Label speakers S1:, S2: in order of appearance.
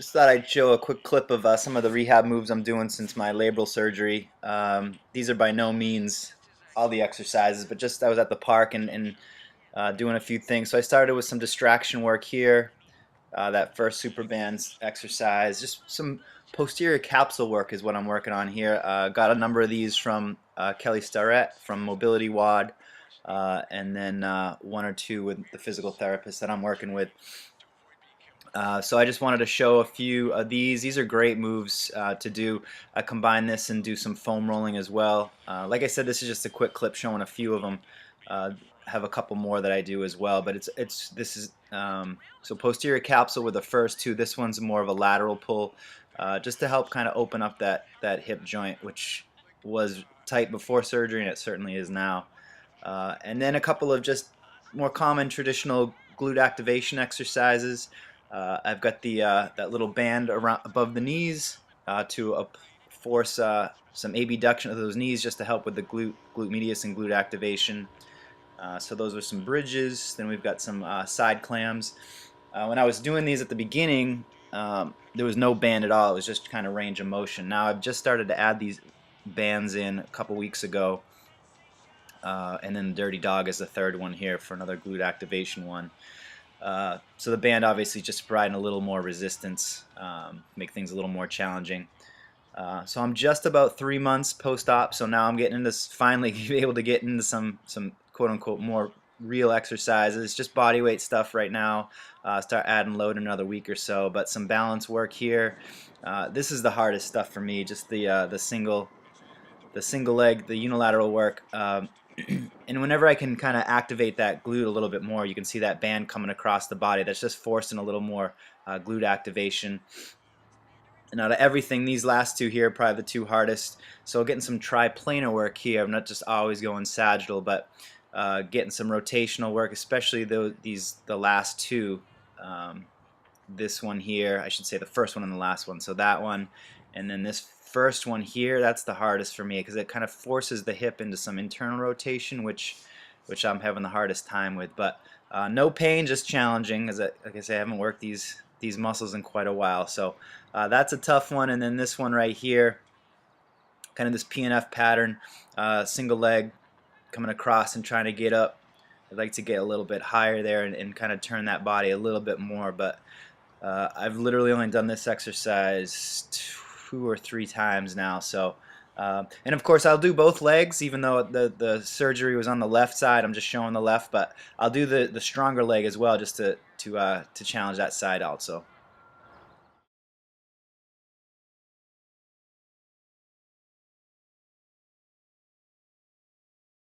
S1: Just thought I'd show a quick clip of some of the rehab moves I'm doing since my labral surgery. These are by no means all the exercises, but just I was at the park and doing a few things. So I started with some distraction work here, that first super bands exercise. Just some posterior capsule work is what I'm working on here. Got a number of these from Kelly Starrett from Mobility WOD, and then one or two with the physical therapist that I'm working with. So I just wanted to show a few of these. These are great moves to do. I combine this and do some foam rolling as well. Like I said, this is just a quick clip showing a few of them. Have a couple more that I do as well, but this is so posterior capsule with the first two. This one's more of a lateral pull, just to help kind of open up that hip joint, which was tight before surgery and it certainly is now. And then a couple of just more common traditional glute activation exercises. I've got the that little band around above the knees to force some abduction of those knees just to help with the glute medius and glute activation. So those are some bridges. Then we've got some side clams. When I was doing these at the beginning, there was no band at all. It was just kind of range of motion. Now I've just started to add these bands in a couple weeks ago. And then Dirty Dog is the third one here for another glute activation one. So the band obviously just providing a little more resistance, make things a little more challenging. So I'm just about 3 months post-op, so now I'm getting into finally able to get into some quote-unquote more real exercises, just body weight stuff right now. Start adding load in another week or so, but some balance work here. This is the hardest stuff for me, just the single leg, the unilateral work. And whenever I can kind of activate that glute a little bit more, you can see that band coming across the body. That's just forcing a little more glute activation. And out of everything, these last two here are probably the two hardest. So getting some triplanar work here. I'm not just always going sagittal, but getting some rotational work, especially the last two. This one here, I should say the first one and the last one. So that one, and then this first one here, that's the hardest for me because it kind of forces the hip into some internal rotation, which I'm having the hardest time with. But no pain, just challenging. Like I say, I haven't worked these muscles in quite a while, so that's a tough one. And then this one right here, kind of this PNF pattern, single leg coming across and trying to get up. I'd like to get a little bit higher there and kind of turn that body a little bit more, but I've literally only done this exercise 2 or 3 times now. So, and of course I'll do both legs, even though the surgery was on the left side. I'm just showing the left, but I'll do the stronger leg as well, just to challenge that side also.